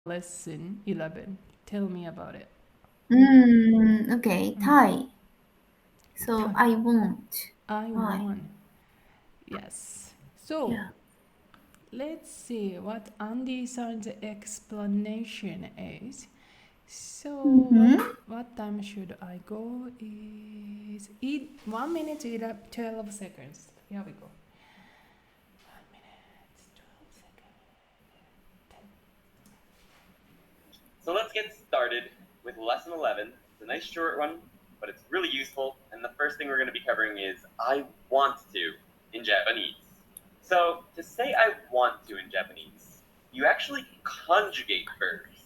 lesson 11. Tell me about it. Okay, Thai. So Thai. I want. I Thai. want. Yes. So Yeah. let's see what Andy-san's explanation is. So what time should I go is 1 minute 12 seconds. Here we go. 1 minute 12 seconds. So let's get started with lesson 11. It's a nice short one, but it's really useful. And the first thing we're going to be covering is I want to in Japanese. So to say I want to in Japanese, you actually conjugate verbs.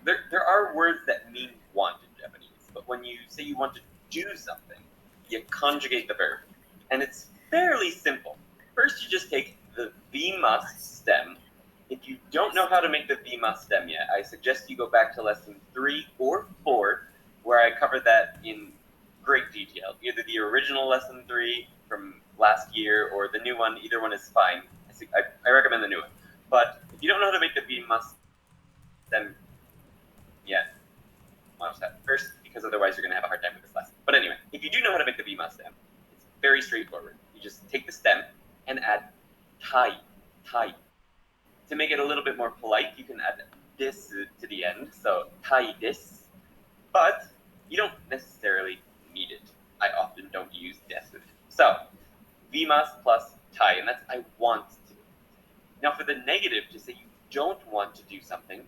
There are words that mean want in Japanese, but when you say you want to do something, you conjugate the verb. And it's fairly simple. First, you just take the be must stem. If you don't know how to make the be must stem yet, I suggest you go back to lesson 3 or 4, where I covered that in great detail. Either the original lesson 3 from last year or the new one, either one is fine. I recommend the new one. But if you don't know how to make the be must stem yet, watch that first, because otherwise you're going to have a hard time with this lesson. But anyway, if you do know how to make the be must stem, it's very straightforward. You just take the stem and add tai. To make it a little bit more polite, you can add this to the end, so tai this, but you don't necessarily need it. I often don't use desu. So, vimas plus tai, and that's I want to. Now for the negative, to say you don't want to do something,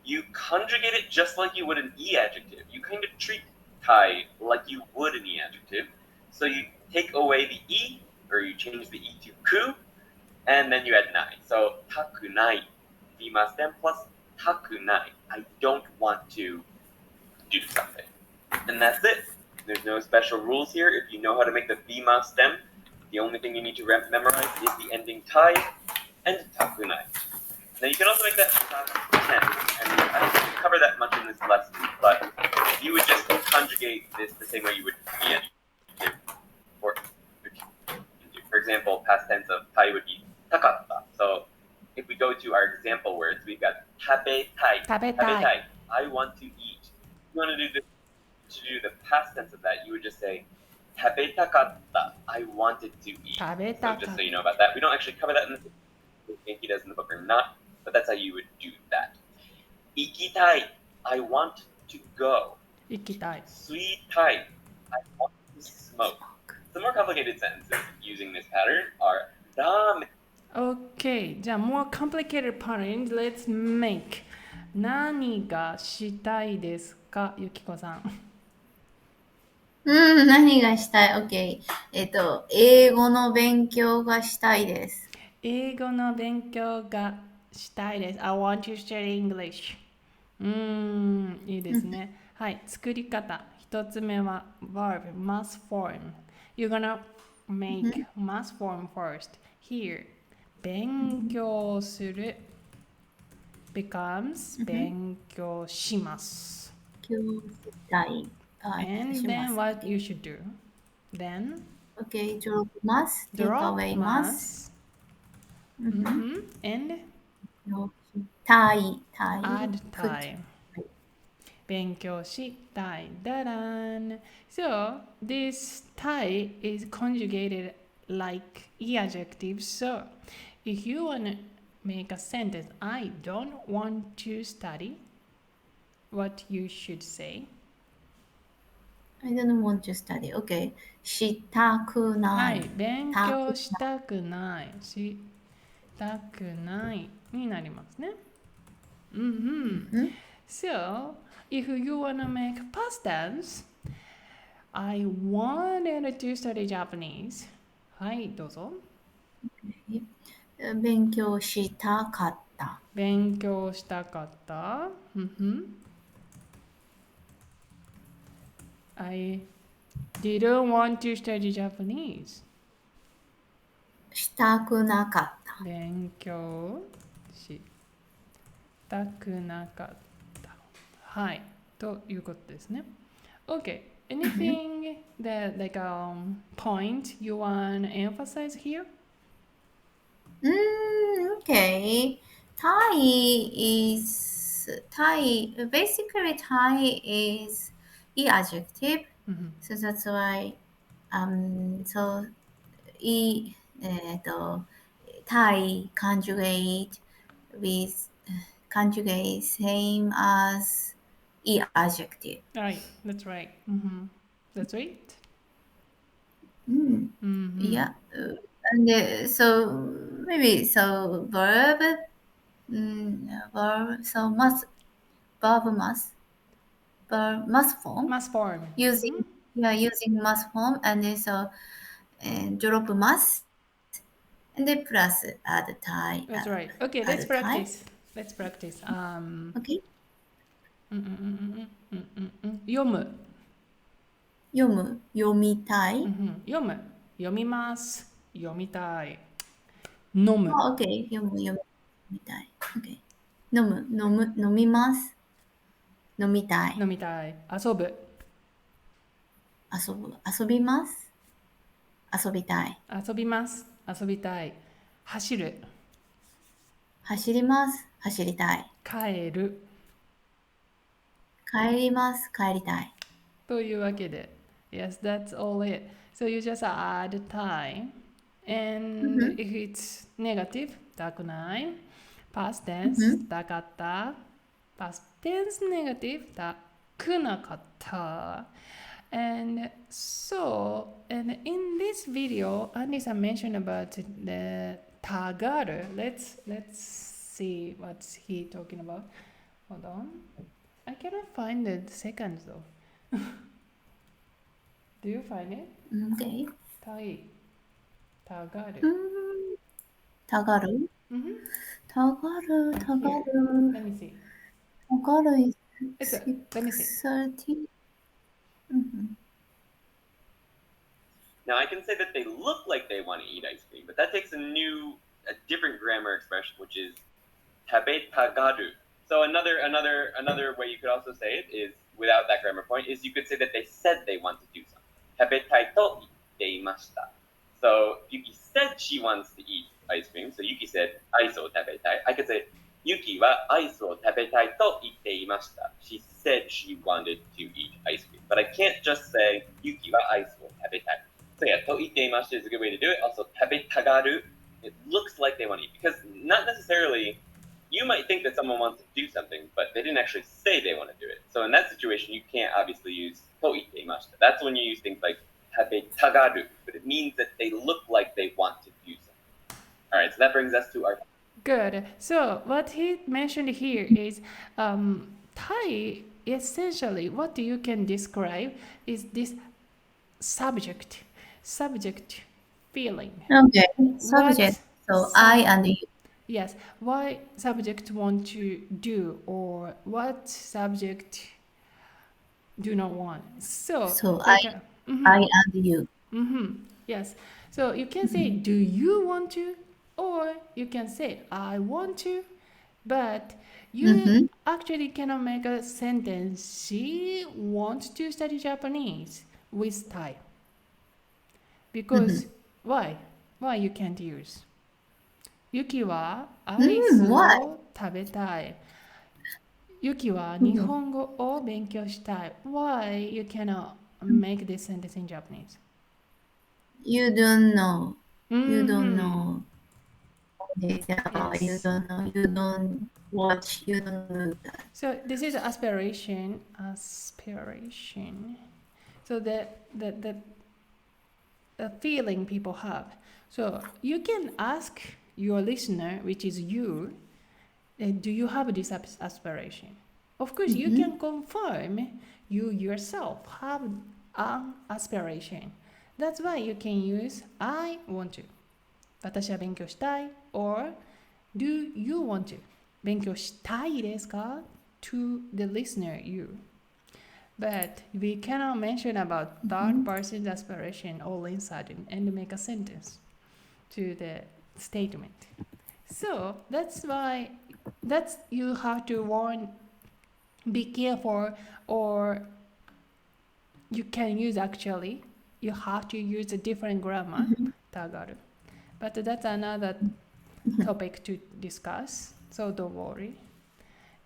you conjugate it just like you would an e adjective. You kind of treat tai like you would an e adjective. So you take away the e, or you change the e to ku, and then you add nai. So takunai, vimastem plus takunai. I don't want to do something. And that's it. There's no special rules here. If you know how to make the vimastem, the only thing you need to memorize is the ending tai and takunai. Now you can also make that past tense, and I don't cover that much in this lesson, but you would just conjugate this the same way you would be adjective. For example, past tense of tai would be takatta. So if we go to our example words, we've got tabetai. Tabetai. I want to eat. If you want to do the past tense of that, you would just say tabetakatta. I wanted to eat. So just so you know about that, we don't actually cover that in the Genki does in the book or not, but that's how you would do that. Ikitai. I want to go. Ikitai. Suitai. I want to smoke. The more complicated sentences using this pattern are ramen. Okay, じゃあ more complicated pattern, let's make. 何がしたいですか、ゆきこさん。何がしたい ?OK。英語の勉強がしたいです。英語の勉強がしたいです。I want to study English. いいですね。はい、作り方。一つ目は verb, must form. You're gonna make must form first. Here, 勉強する becomes 勉強します。勉強したい。And しま then す。what you should do? Then OK, drop ます。take drop away ます。and たい。add put time. 勉強したい。だらん。So, this たい is conjugated like e adjective. So, if you want to make a sentence, I don't want to study, what you should say? I don't want to study. OK. したくな。はいい。勉強したくない。したくないになりますね。So, if you want to make past tense, I wanted to study Japanese. はい、どうぞ。勉強したかった。勉強したかった。I didn't want to study Japanese. したくなかった。勉強したくなかった。はい、ということですね。Okay, anything that like point you want to emphasize here? Okay. Thai is Tai, basically Tai is E adjective. Mhm. So that's why, so E, Tai conjugate same as E adjective. Right, that's right. Mhm. That's right. Mhm. Yeah. And so maybe so verb, must form Mass form. using must form, and then so drop must, and then plus add tie. That's right. Okay, let's Add tie. practice. Let's practice. Okay. 読む。読みたい。読む。読みます。読みたい。飲む。Oh, okay. 読みたい。Okay. 飲みます。飲みたい。飲みたい。遊ぶ。遊びます。遊びたい。遊びます。遊びたい。走る。走ります。走りたい。帰る。帰ります。帰りたい。というわけで。Yes, that's all it. So you just add time. And if it's negative, たくない。Past tense, たかった。Past tense negative, たくなかった。And so, and in this video, Andy-san mentioned about the tagaru. Let's see what's he talking about. Hold on. I cannot find the second though. Do you find it? Okay. Tagaru. たがる Mm-hmm. たがる Let me see. たがる is Let me see. 6:30. Now I can say that they look like they want to eat ice cream, but that takes a different grammar expression, which is tabetagaru. So another way you could also say it is, without that grammar point, is you could say that they said they want to do something. Tabetai to itteimashita. So Yuki said she wants to eat ice cream. So Yuki said, ice o tabetai. I could say, Yuki wa ice o tabetai to itteimashita. She said she wanted to eat ice cream. But I can't just say, Yuki wa ice o tabetai. So yeah, to itteimashita is a good way to do it. Also, tabetagaru, it looks like they want to eat. Because not necessarily, you might think that someone wants to do something, but they didn't actually say they want to do it. So in that situation, you can't obviously use to itteimashita. That's when you use things like tabetagaru, but it means that they look like they want to do something. All right, so that brings us to our... Good. So what he mentioned here is Thai essentially what you can describe is this subject feeling. Okay. Subject. So I and you. Yes, why subject want to do or what subject do not want. So I and you. Yes. So you can say, do you want to? Or you can say, I want to. But you actually cannot make a sentence, she wants to study Japanese with Thai. Because why? Why you can't use? Yuki wa iceを食べたい。Yuki wa 日本語を勉強したい。Why you cannot make this sentence in Japanese? You don't know. You don't Mhm. know. You don't know. You don't watch. You don't do that. So this is aspiration. So the feeling people have. So you can ask your listener, which is you, do you have this aspiration? Of course, you can confirm you yourself have an aspiration. That's why you can use I want to. 私は勉強したい or do you want to? 勉強したいですか to the listener, you. But we cannot mention about third person's aspiration all in sudden and make a sentence to the statement. So that's why you have to warn, be careful, or you can use actually, you have to use a different grammar, tagaru. But that's another topic to discuss, so don't worry.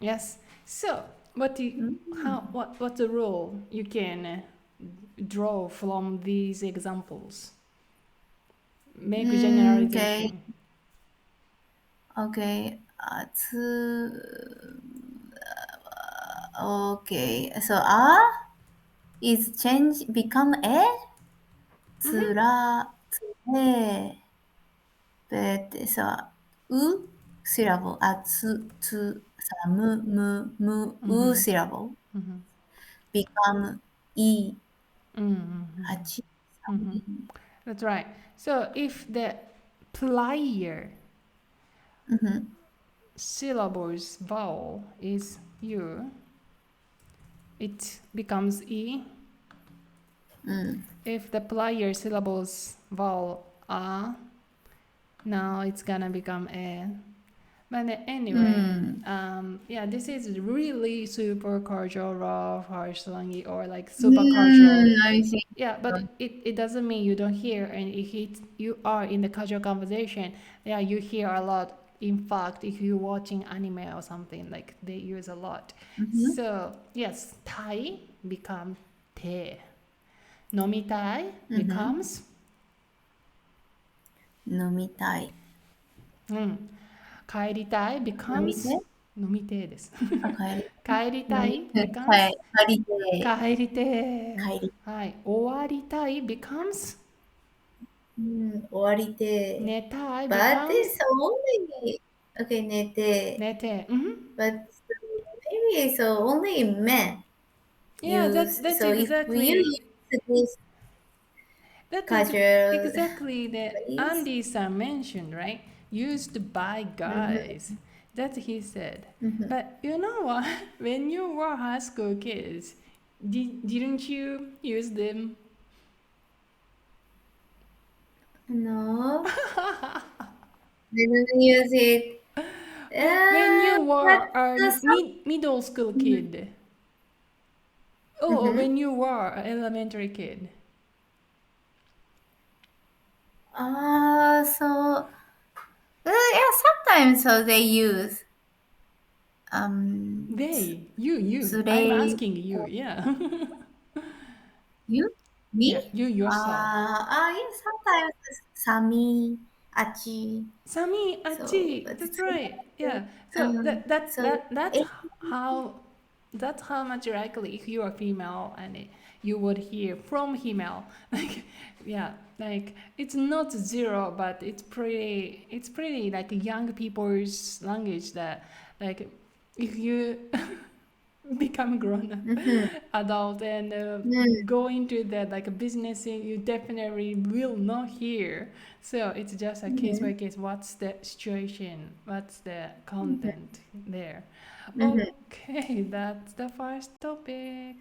Yes. So, what's the rule you can draw from these examples? Make generalization. Okay. Okay. So is change become a? Tsude. But so syllable. Mu syllable. Become e. Achi. That's right. So if the prior syllable's vowel is U, it becomes E. If the prior syllable's vowel A, now it's gonna become A. But anyway, yeah, this is really super casual, raw, harsh, slangy, or like super casual. I see. Yeah, but it doesn't mean you don't hear, and if you are in the casual conversation, yeah, you hear a lot. In fact, if you're watching anime or something, like they use a lot. So yes, tai becomes te. Nomitai becomes 飲みたい。帰りたい becomes 飲みてえです。帰りたい becomes 帰りてえ。はい。終わりたい becomes 終わりてえ。寝たい But becomes it's only okay 寝て。寝て。But maybe so only men Yeah, use. that's So if you exactly. use this That's casual exactly the phrase, Andy-san mentioned, right? Used by guys. That he said. But you know what? When you were high school kids, didn't you use them? no, didn't use it. When you were a That's middle school kid. Oh, when you were an elementary kid. So yeah, sometimes so they use You. so I'm they asking you, yeah. you me Yeah, you yourself. Yeah, sometimes Sami, Achi. Sami, So Achi, but that's it's right. Yeah. So so how that's how much likely if you are female and you would hear from female. Like yeah, like it's not zero, but it's pretty like young people's language that like if you become grown up adult and go into that like a business you definitely will not hear, so it's just a case by case, what's the situation, what's the content there. Okay, that's the first topic.